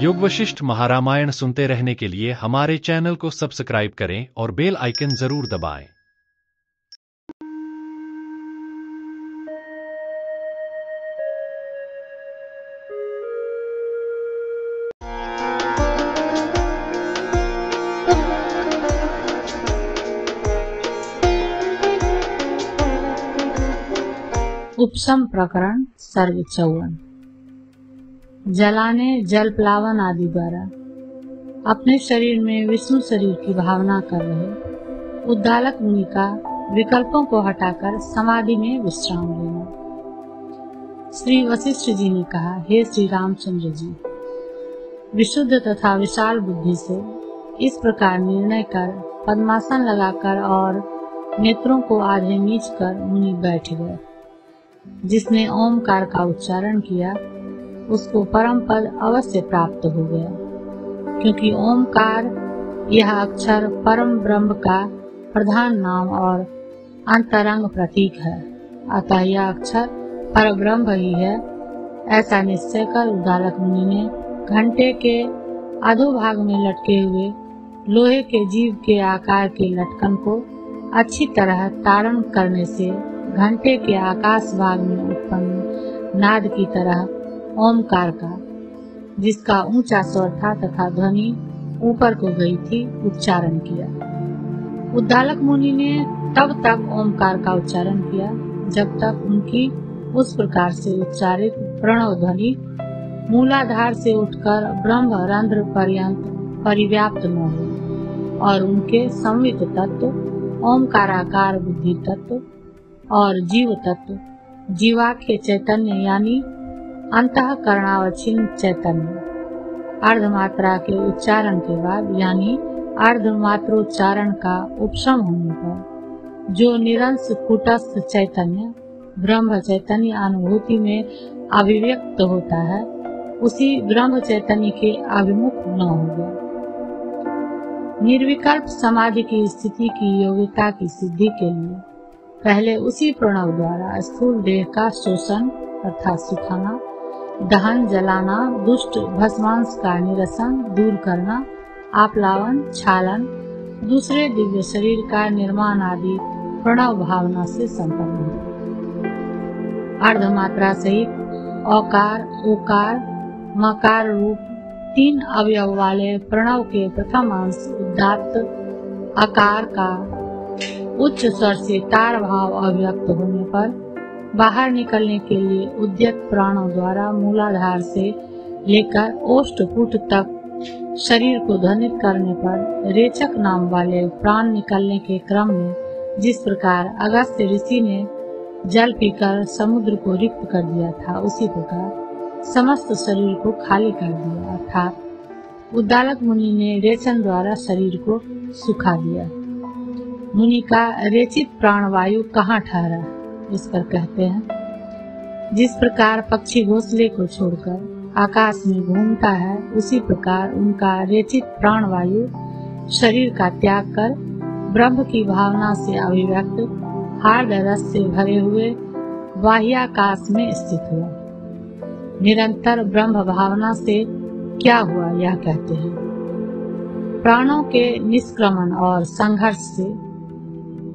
योग वशिष्ठ महारामायण सुनते रहने के लिए हमारे चैनल को सब्सक्राइब करें और बेल आइकन जरूर दबाएं। उपशम प्रकरण सर्ग 54। जलाने जल प्लावन आदि द्वारा अपने शरीर में विष्णु शरीर की भावना कर रहे उद्दालक मुनि का विकल्पों को हटाकर समाधि में विश्राम लेना। श्री वशिष्ठ जी ने कहा, हे श्री रामचंद्र जी, विशुद्ध तथा विशाल बुद्धि से इस प्रकार निर्णय कर पद्मासन लगाकर और नेत्रों को आधे नीच कर मुनि बैठ गए। जिसने ओमकार का उच्चारण किया उसको परम पद अवश्य प्राप्त हो गया, क्योंकि ओमकार यह अक्षर परम ब्रह्म का प्रधान नाम और अंतरंग प्रतीक है। अतः यह अक्षर पर ब्रह्म ही है, ऐसा निश्चय कर उद्दालक मुनि ने घंटे के अधोभाग में लटके हुए लोहे के जीव के आकार के लटकन को अच्छी तरह तारण करने से घंटे के आकाश भाग में उत्पन्न नाद की तरह ओमकार का, जिसका ऊंचा स्वर था तथा ध्वनि ऊपर को गई थी, उच्चारण किया। उद्दालक मुनि ने तब तक ओमकार का उच्चारण किया जब तक उनकी उस प्रकार से उच्चारित प्रणव ध्वनि मूलाधार से उठकर ब्रह्म रंध्र पर्यंत परिव्याप्त न हो और उनके संवित तत्व ओमकाराकार बुद्धि तत्व और जीव तत्व जीवाख्य चैतन्य यानी अंतःकरणावच्छिन्न चैतन्य अर्धमात्रा के उच्चारण के बाद यानी अर्धमात्रोच्चारण का उपशम होने पर जो निरंश कूटस्थ चैतन्य ब्रह्म चैतन्य अनुभूति में अभिव्यक्त होता है, उसी ब्रह्म चैतन्य के अभिमुख न होगा। निर्विकल्प समाधि की स्थिति की योग्यता की सिद्धि के लिए पहले उसी प्रणव द्वारा स्थूल देह का शोषण अर्थात सुखाना, दहन जलाना, दुष्ट भस्मांश का निरसन दूर करना, आप्लावन छालन, दूसरे दिव्य शरीर का निर्माण आदि प्रणव भावना से संपन्न है। अर्धमात्रा सहित औकार ओकार मकार रूप 3 अवयव वाले प्रणव के प्रथम अंश उदात्त आकार का उच्च स्वर से तार भाव अभिव्यक्त होने पर बाहर निकलने के लिए उद्यत प्राणों द्वारा मूलाधार से लेकर ओष्ठपुट तक शरीर को ध्वनित करने पर रेचक नाम वाले प्राण निकलने के क्रम में जिस प्रकार अगस्त्य ऋषि ने जल पीकर समुद्र को रिक्त कर दिया था, उसी प्रकार समस्त शरीर को खाली कर दिया। अर्थात उद्दालक मुनि ने रेचन द्वारा शरीर को सुखा दिया। मुनि का रेचित प्राणवायु कहाँ ठहरा, इस पर कहते हैं, जिस प्रकार पक्षी घोंसले को छोड़कर आकाश में घूमता है, उसी प्रकार उनका रेचित प्राणवायु शरीर का त्याग कर ब्रह्म की भावना से अभिव्यक्त हार्द रस से भरे हुए बाह्याकाश में स्थित हुआ। निरंतर ब्रह्म भावना से क्या हुआ, यह कहते हैं, प्राणों के निष्क्रमण और संघर्ष से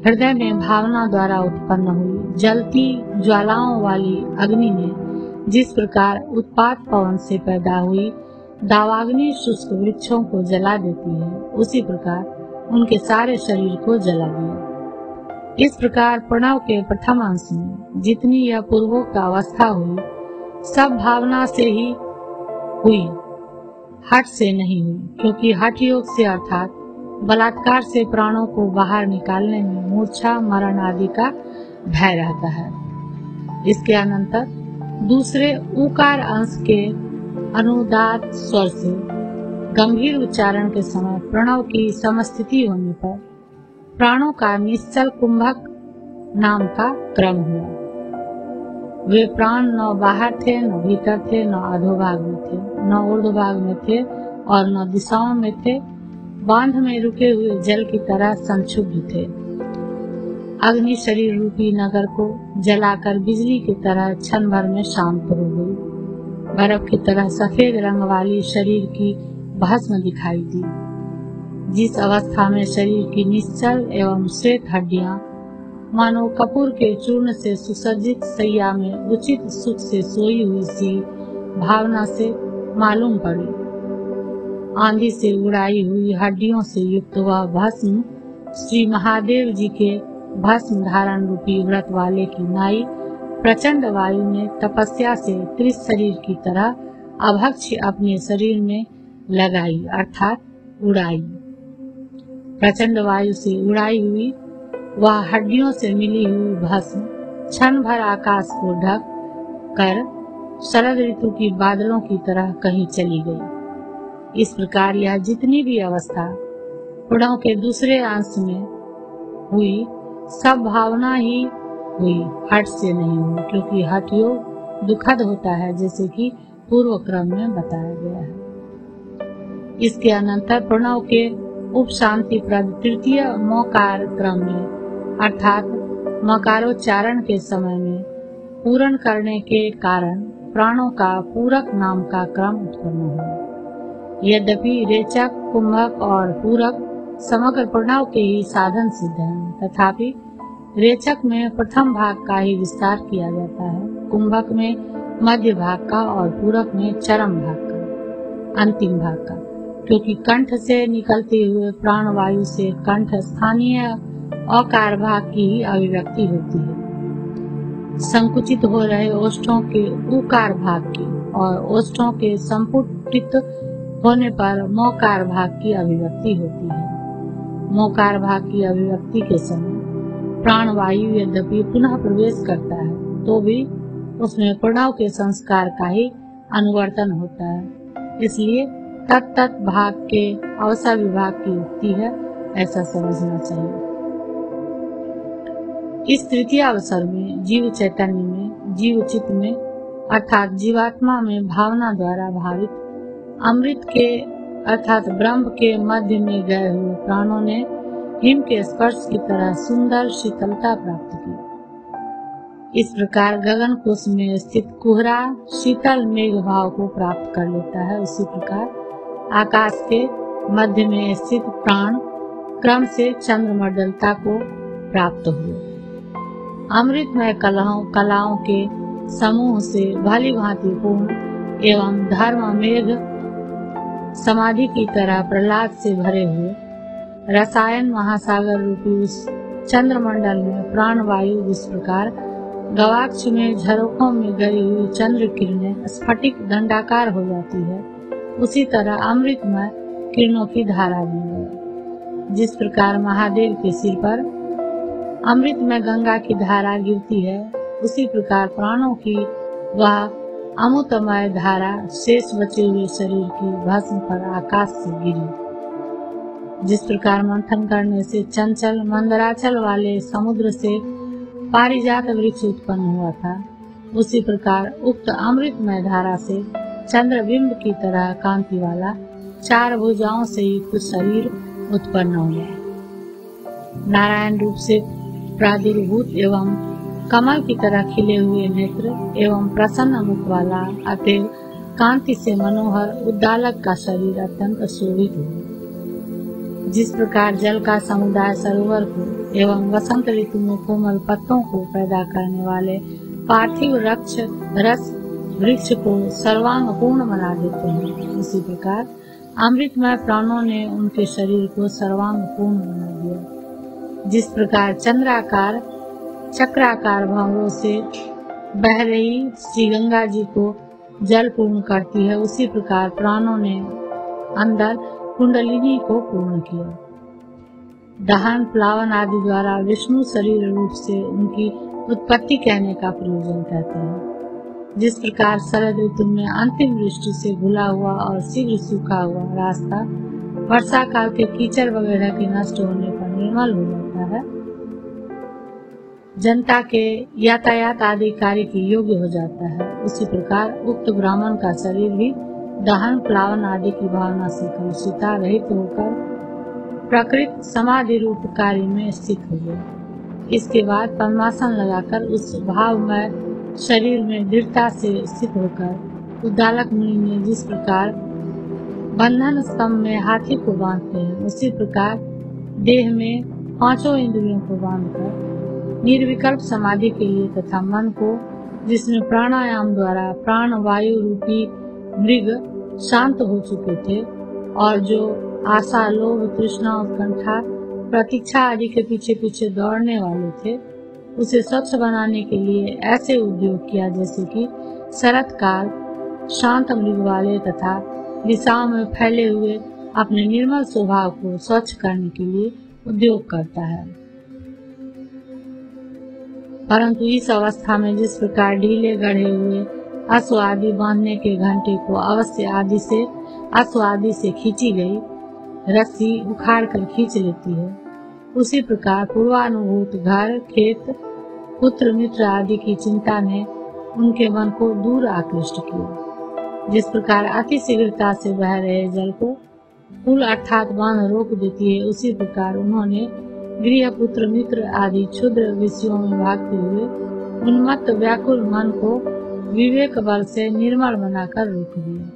हृदय में भावना द्वारा उत्पन्न हुई जलती ज्वालाओं वाली अग्नि ने जिस प्रकार उत्पात पवन से पैदा हुई दावाग्नि शुष्क वृक्षों को जला देती है, उसी प्रकार उनके सारे शरीर को जला दिया। इस प्रकार प्रणव के प्रथम अंश में जितनी यह पूर्वोक्त अवस्था हुई, सब भावना से ही हुई, हठ से नहीं हुई, क्योंकि हठ योग से अर्थात बलात्कार से प्राणों को बाहर निकालने में मूर्छा मरण आदि का भय रहता है। इसके अनंतर दूसरे उकार अंश के अनुदात स्वर से गंभीर उच्चारण के समय प्रणव की समस्थिति होने पर प्राणों का निश्चल कुंभक नाम का क्रम हुआ। वे प्राण न बाहर थे, न भीतर थे, न अधोभाग में थे, न ऊर्ध्वभाग में थे और न दिशाओं में थे, बांध में रुके हुए जल की तरह संक्षुब्ध थे। अग्नि शरीर रूपी नगर को जलाकर बिजली की तरह क्षण भर में शांत हो गई। बर्फ की तरह सफेद रंग वाली शरीर की भस्म दिखाई दी। जिस अवस्था में शरीर की निश्चल एवं श्वेत हड्डियां मानो कपूर के चूर्ण से सुसज्जित सैया में उचित सुख से सोई हुई सी भावना से मालूम पड़ी। आंधी से उड़ाई हुई हड्डियों से युक्त वह भस्म श्री महादेव जी के भस्म धारण रूपी व्रत वाले की नाई प्रचंड वायु ने तपस्या से त्रिशरीर की तरह अभक्ष अपने शरीर में लगाई अर्थात उड़ाई। प्रचंड वायु से उड़ाई हुई वह हड्डियों से मिली हुई भस्म क्षण भर आकाश को ढक कर शरद ऋतु की बादलों की तरह कहीं चली गई। इस प्रकार यह जितनी भी अवस्था पुड़ों के दूसरे अंश में हुई सब भावना ही हुई, हठ से नहीं हुई, क्योंकि हठ योग दुखद होता है जैसे कि पूर्व क्रम में बताया गया है। इसके अनंतर प्रणव के उप शांति प्रद तृतीय मोकार क्रम में अर्थात मकारोच्चारण के समय में पूर्ण करने के कारण प्राणों का पूरक नाम का क्रम उत्पन्न हुआ। यद्यपि रेचक, कुंभक और पूरक समग्र प्रणव के ही साधन सिद्ध हैं, तथापि रेचक में प्रथम भाग का ही विस्तार किया जाता है, कुंभक में मध्य भाग का और पूरक में चरम भाग का, अंतिम भाग का, क्योंकि कंठ से निकलते हुए प्राण वायु से कंठ स्थानीय अकार भाग की ही अभिव्यक्ति होती है। संकुचित हो रहे ओष्ठों के उकार भाग की और ओष्ठों के संपुटित होने पर मोकार भाग की अभिव्यक्ति होती है। मोकार भाग की अभिव्यक्ति के समय प्राण वायु यद्यपि पुनः प्रवेश करता है तो भी उसमें प्रणव के संस्कार का ही अनुवर्तन होता है, इसलिए तत्त भाग के अवसर विभाग की युक्ति है, ऐसा समझना चाहिए। इस तृतीय अवसर में जीव चैतन्य में, जीव चित्त में अर्थात जीवात्मा में भावना द्वारा भावित अमृत के अर्थात ब्रह्म के मध्य में गए हुए प्राणों ने हिम के स्पर्श की तरह सुंदर शीतलता प्राप्त की। इस प्रकार गगन कुश में स्थित कुहरा शीतल मेघ भाव को प्राप्त कर लेता है, उसी प्रकार आकाश के मध्य में स्थित प्राण क्रम से चंद्रमंडलता को प्राप्त हुए। अमृतमय कलाओं के समूह से भली भांति पूर्ण एवं धर्म मेघ समाधि की तरह प्रहलाद से भरे हुए रसायन महासागर रूपी उस चंद्रमंडल में प्राण वायु जिस प्रकार गवाक्ष में झरोखों में गई हुई चंद्र किरणें स्फटिक दंडाकार हो जाती है, उसी तरह अमृतमय किरणों की धारा बन गई। जिस प्रकार महादेव के सिर पर अमृतमय गंगा की धारा गिरती है, उसी प्रकार प्राणों की वह अमृतमय धारा शेष बचे हुए शरीर की भस्म पर आकाश से गिरी। जिस प्रकार मंथन करने से चंचल मंदराचल वाले समुद्र से पारिजात वृक्ष उत्पन्न हुआ था, उसी प्रकार उक्त अमृतमय धारा से चंद्रबिंब की तरह कांति वाला चार भुजाओं से युक्त शरीर उत्पन्न हुआ। नारायण रूप से प्रादुर्भूत एवं कमल की तरह खिले हुए नेत्र एवं प्रसन्न मुख वाला अतएव कांति से मनोहर उद्दालक का शरीर अत्यंत शोभित हुआ। जिस प्रकार जल का समुदाय सरोवर को एवं वसंत ऋतु में कोमल पत्तों को पैदा करने वाले पार्थिव रस वृक्ष को सर्वांग पूर्ण बना देते हैं, उसी प्रकार अमृतमय प्राणों ने उनके शरीर को सर्वांग पूर्ण बना दिया। जिस प्रकार चंद्राकार चक्राकार भंवरों से बह रही श्री गंगा जी को जल पूर्ण करती है, उसी प्रकार प्राणों ने अंदर कुंडलिनी को पूर्ण किया। दहन प्लावन आदि द्वारा विष्णु शरीर रूप से उनकी उत्पत्ति कहने का प्रयोजन कहते हैं। जिस प्रकार शरद ऋतु में अंतिम वृष्टि से घुला हुआ और शीघ्र सूखा हुआ रास्ता वर्षा काल के कीचड़ वगैरह के नष्ट होने पर निर्मल हो जाता है, जनता के यातायात आदि कार्य के योग्य हो जाता है, उसी प्रकार उक्त ब्राह्मण का शरीर भी दहन प्लावन आदि की भावना से कलुषिता रहित होकर प्रकृत समाधि रूप कार्य में स्थित हो गया। इसके बाद पद्मासन लगाकर उस भावमय शरीर में दृढ़ता से स्थित होकर उद्दालक मुनि ने जिस प्रकार बंधन स्तंभ में हाथी को बांधते हैं, उसी प्रकार देह में पांचों इंद्रियों को बांधकर निर्विकल्प समाधि के लिए तथा मन को, जिसमें प्राणायाम द्वारा प्राण वायु रूपी मृग शांत हो चुके थे और जो आशा, लोभ, तृष्णा, उत्कंठा, प्रतीक्षा आदि के पीछे पीछे दौड़ने वाले थे, उसे स्वच्छ बनाने के लिए ऐसे उद्योग किया जैसे कि शरत काल शांत मृग वाले तथा दिशाओं में फैले हुए अपने निर्मल स्वभाव को स्वच्छ करने के लिए उद्योग करता है। परंतु इस अवस्था में जिस प्रकार ढीले गढ़े हुए अश्व आदि बांधने के घंटे को अवश्य आदि से अश्व आदि से खींची गई रस्सी उखाड़ कर खींच लेती है, उसी प्रकार पूर्वानुभूत घर, खेत, पुत्र, मित्र आदि की चिंता ने उनके मन को दूर आकृष्ट किया। जिस प्रकार अति शीघ्रता से बह रहे जल को पुल अर्थात बांध रोक देती है, उसी प्रकार उन्होंने गृह, पुत्र, मित्र आदि क्षुद्र विषयों में भागते हुए उन्मत्त व्याकुल मन को विवेक बल से निर्मल बनाकर रोक दिया।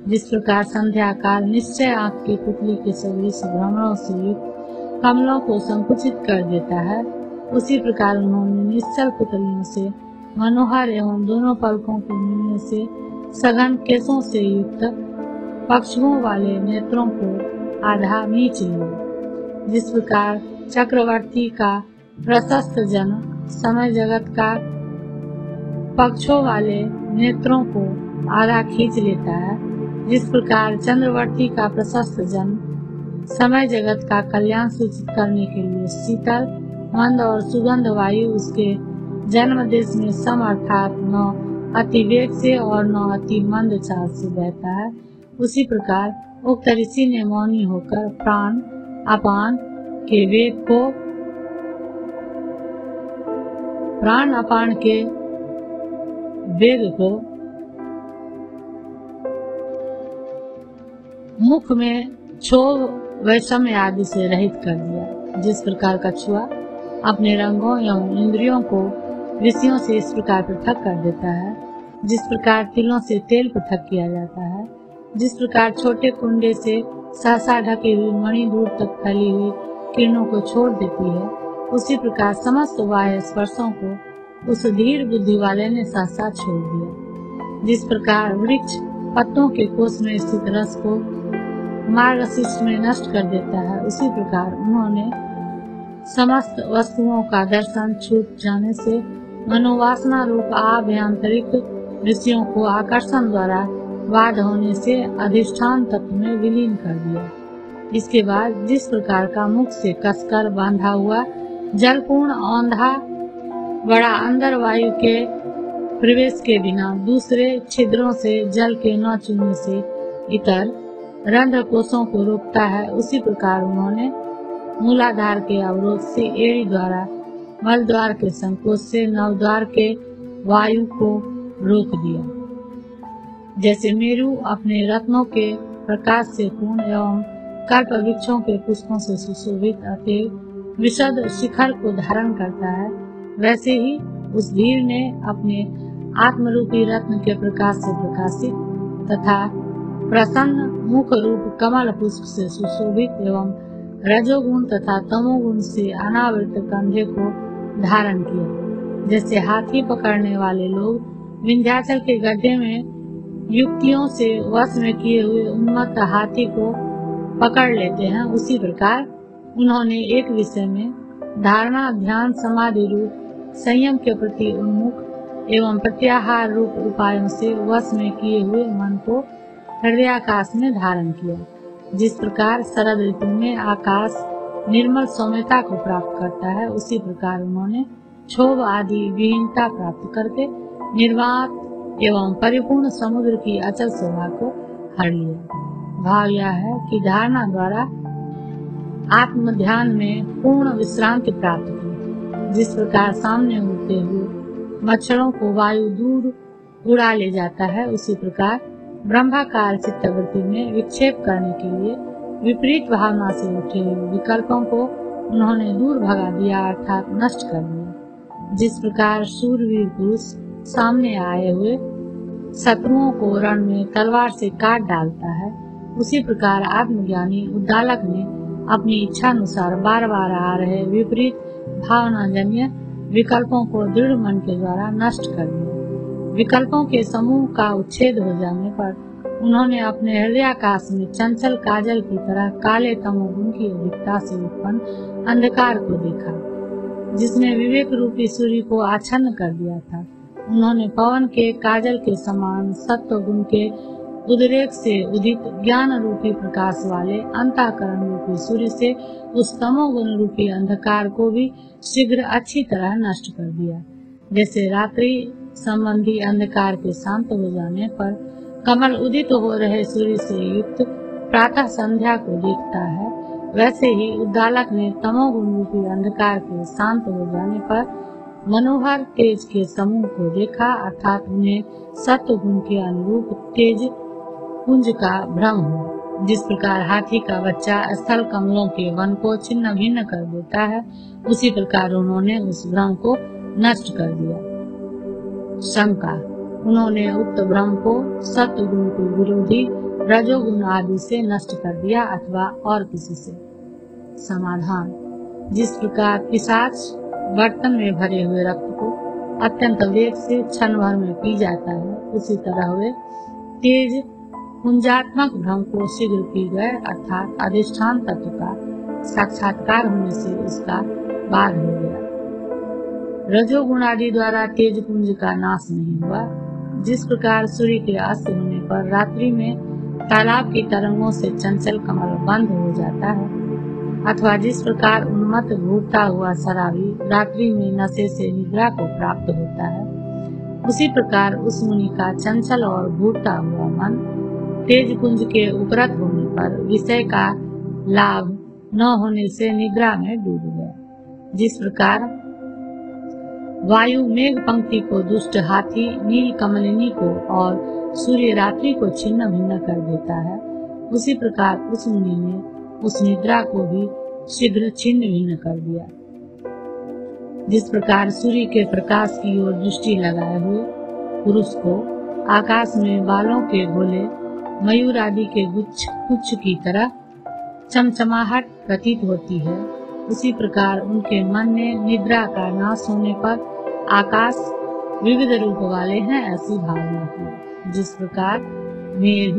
जिस प्रकार संध्या काल निश्चय आंख की पुतली के सदृश भ्रमणों से युक्त कमलों को संकुचित कर देता है, उसी प्रकार उन्होंने निश्चल पुतलियों से मनोहर एवं दोनों पलकों के मिलने से सघन केसों से युक्त पक्षुओं वाले नेत्रों को आधा नीच लिया। जिस प्रकार चक्रवर्ती का प्रशस्त जन समय जगत का पक्षों वाले नेत्रों को आधा खींच लेता है, जिस प्रकार चंद्रवर्ती का प्रशस्त जन समय जगत का कल्याण सूचित करने के लिए शीतल, मंद और सुगंध वायु उसके जन्म देश में सम अर्थात न अति वेग से और न अति मंद चाल से बहता है, उसी प्रकार उक्त ऋषि ने मौनी होकर प्राण अपान के वेग को मुख में क्षोभ, वैषम्य आदि से रहित कर दिया। जिस प्रकार कछुआ अपने रंगों एवं इंद्रियों को विषयों से इस प्रकार पृथक कर देता है, जिस प्रकार तिलों से तेल पृथक किया जाता है, जिस प्रकार छोटे कुंडे से सहसा ढकी हुई मणि दूर तक फैली हुई किरणों को छोड़ देती है, उसी प्रकार समस्त बाह्य स्पर्शों को उस धीर बुद्धि वाले ने सहसा छोड़ दिया। जिस प्रकार वृक्ष पत्तों के कोष में स्थित रस को मार्गशीर्ष में नष्ट कर देता है, उसी प्रकार उन्होंने समस्त वस्तुओं का दर्शन छूट जाने से मनोवासना रूप आभ्यंतरिक विषयों को आकर्षण द्वारा बाध होने से अधिष्ठान तत्व में विलीन कर दिया। इसके बाद जिस प्रकार का मुख से कसकर बांधा हुआ जलपूर्ण औंधा बड़ा अंदर वायु के प्रवेश के बिना दूसरे छिद्रों से जल के न चुनने से इतर रंध्र कोषों को रोकता है, उसी प्रकार उन्होंने मूलाधार के अवरोध से एड़ी द्वारा मल द्वार के संकोच से नवद्वार के वायु को रोक दिया। जैसे मेरु अपने रत्नों के प्रकाश से पूर्ण एवं कल्प वृक्षों के पुष्पों से सुशोभित अतएव विशद शिखर को धारण करता है, वैसे ही उस धीर ने अपने आत्मरूपी रत्न के प्रकाश से प्रकाशित तथा प्रसन्न मुख रूप कमल पुष्प से सुशोभित एवं रजोगुण तथा तमोगुण से अनावृत कंधे को धारण किया। जैसे हाथी पकड़ने वाले लोग विंध्याचल के गड्ढे में युक्तियों से वश में किए हुए उन्मत्त हाथी को पकड़ लेते हैं, उसी प्रकार उन्होंने एक विषय में धारणा, ध्यान, समाधि रूप संयम के प्रति उन्मुख एवं प्रत्याहार रूप उपायों से वश में किए हुए मन को हृदयाकाश में धारण किया। जिस प्रकार शरद ऋतु में आकाश निर्मल सौम्यता को प्राप्त करता है, उसी प्रकार उन्होंने क्षोभ आदि विहीनता प्राप्त करके निर्वात एवं परिपूर्ण समुद्र की अचल शोभा को हर लिया। भाव यह है कि धारणा द्वारा आत्म ध्यान में पूर्ण विश्रांति प्राप्त की। जिस प्रकार सामने उड़ते हुए मच्छरों को वायु दूर उड़ा ले जाता है, उसी प्रकार ब्रह्माकार चित्तवृत्ति में विक्षेप करने के लिए विपरीत भावना से उठे हुए विकल्पों को उन्होंने दूर भगा दिया अर्थात नष्ट कर दिया। जिस प्रकार शूरवीर पुरुष सामने आए हुए शत्रुओं को रण में तलवार से काट डालता है, उसी प्रकार आत्मज्ञानी उद्दालक ने अपनी इच्छा अनुसार बार बार आ रहे विपरीत भावनाजन्य विकल्पों को दृढ़ मन के द्वारा नष्ट कर दिया। विकल्पों के समूह का उच्छेद हो जाने पर उन्होंने अपने हृदयाकाश में चंचल काजल की तरह काले तमोगुण की अधिकता से उत्पन्न अंधकार को देखा, जिसने विवेक रूपी सूर्य को आच्छन्न कर दिया था। उन्होंने पवन के काजल के समान सत्व गुण के उद्रेक से उदित ज्ञान रूपी प्रकाश वाले अंतःकरण रूपी सूर्य से उस तमोगुण रूपी अंधकार को भी शीघ्र अच्छी तरह नष्ट कर दिया। जैसे रात्रि संबंधी अंधकार के शांत हो जाने पर कमल उदित हो रहे सूर्य से युक्त प्रातः संध्या को देखता है, वैसे ही उद्दालक ने तमोगुण रूपी अंधकार के शांत हो जाने पर मनोहर तेज के समूह को देखा, अर्थात उन्हें सत्व गुण के अनुरूप तेज पुंज का भ्रम हो। जिस प्रकार हाथी का बच्चा स्थल कमलों के वन को छिन्न भिन्न कर देता है, उसी प्रकार उन्होंने उस भ्रम को नष्ट कर दिया। शंका, उन्होंने उक्त भ्रम को सत्व गुण के विरोधी रजोगुण आदि से नष्ट कर दिया अथवा और किसी से। समाधान, जिस प्रकार पिशाच बर्तन में भरे हुए रक्त को अत्यंत वेग से क्षण भर में पी जाता है, उसी तरह वे तेज पुंजात्मक भ्रम को शीघ्र पी गए, अर्थात अधिष्ठान तत्व का साक्षात्कार होने से उसका बाध हो गया। रजोगुण आदि द्वारा तेज पुंज का नाश नहीं हुआ। जिस प्रकार सूर्य के अस्त होने पर रात्रि में तालाब की तरंगों से चंचल कमल बंद हो जाता है, अथवा जिस प्रकार उन्मत्त घूरता हुआ शराबी रात्रि में नशे से निद्रा को प्राप्त होता है, उसी प्रकार उस मुनि का चंचल और घूरता हुआ मन तेज पुंज के उपरत होने पर विषय का लाभ न होने से निद्रा में डूब गया। जिस प्रकार वायु मेघ पंक्ति को दुष्ट हाथी नील कमलिनी को और सूर्य रात्रि को छिन्न भिन्न कर देता है, उसी प्रकार उस मुनि ने उस निद्रा को भी शीघ्र छिन्न भिन्न कर दिया। जिस प्रकार सूर्य के प्रकाश की ओर दृष्टि लगाए हुए पुरुष को आकाश में बालों के गोले मयूर आदि के गुच्छ की तरह चमचमाहट प्रतीत होती है, उसी प्रकार उनके मन में निद्रा का नाश होने पर आकाश विविध रूप वाले हैं ऐसी भावना की। जिस प्रकार मेघ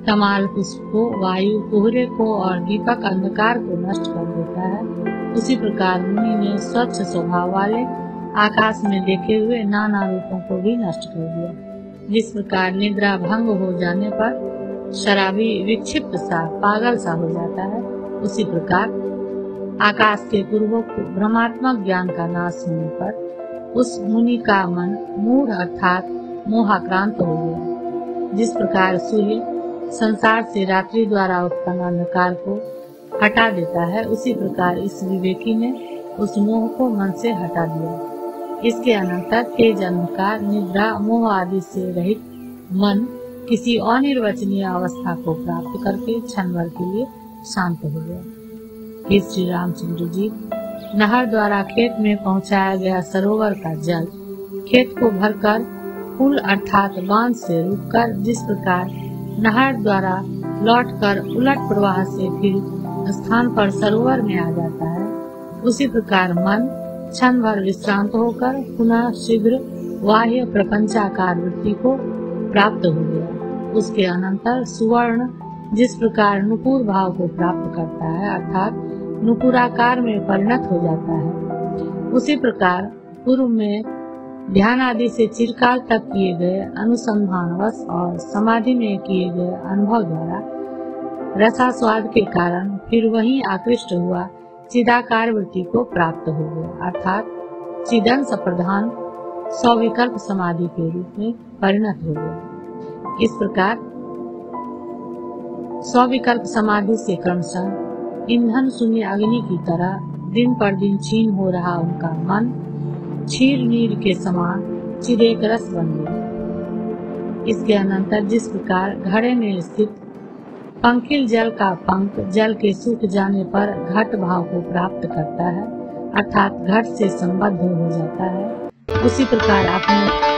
कमाल पुष्प को, वायु कोहरे को और दीपक अंधकार को नष्ट कर देता है, उसी प्रकार मुनि ने स्वच्छ स्वभाव वाले आकाश में देखे हुए नाना रूपों को भी नष्ट कर दिया। जिस प्रकार निद्रा भंग हो जाने पर शराबी विक्षिप्त सा पागल सा हो जाता है, उसी प्रकार आकाश के पूर्वोक्त भ्रमात्मक ज्ञान का नाश होने पर उस मुनि का मन मूढ़ अर्थात मोहाक्रांत हो गया। जिस प्रकार सूर्य संसार से रात्रि द्वारा उत्पन्न अंधकार को हटा देता है, उसी प्रकार इस विवेकी ने उस मोह को मन से हटा दिया। इसके अनंतर तेज अंधकार, निद्रा, मोह आदि से रहित मन किसी अनिर्वचनीय अवस्था को प्राप्त करके क्षण भर के लिए शांत हो गया। हे श्री रामचंद्र जी, नहर द्वारा खेत में पहुंचाया गया सरोवर का जल खेत को भरकर पुल अर्थात बांध से रुककर जिस प्रकार नहर द्वारा लौटकर उलट प्रवाह से फिर स्थान पर सरोवर में आ जाता है, उसी प्रकार मन क्षण भर विश्रांत होकर पुनः शीघ्र बाह्य प्रपंचाकार वृत्ति को प्राप्त हो गया। उसके अनंतर सुवर्ण जिस प्रकार नुपुर भाव को प्राप्त करता है अर्थात नुपुराकार में परिणत हो जाता है, उसी प्रकार पूर्व में ध्यान आदि से चिरकाल तक किए गए अनुसंधानवश और समाधि में किए गए अनुभव द्वारा रसास्वाद के कारण फिर वही आकृष्ट हुआ चिदाकार वृत्ति को प्राप्त हो गया, अर्थात चिदंश प्रधान सविकल्प समाधि के रूप में परिणत हो गया। इस प्रकार सविकल्प समाधि से क्रमशः ईंधन शून्य अग्नि की तरह दिन पर दिन क्षीण हो रहा उनका मन क्षीर नीर के समान चिदेक रस बन गया। इसके अनंतर जिस प्रकार घड़े में स्थित पंकिल जल का पंख जल के सूख जाने पर घट भाव को प्राप्त करता है अर्थात घट से संबद्ध हो जाता है, उसी प्रकार अपने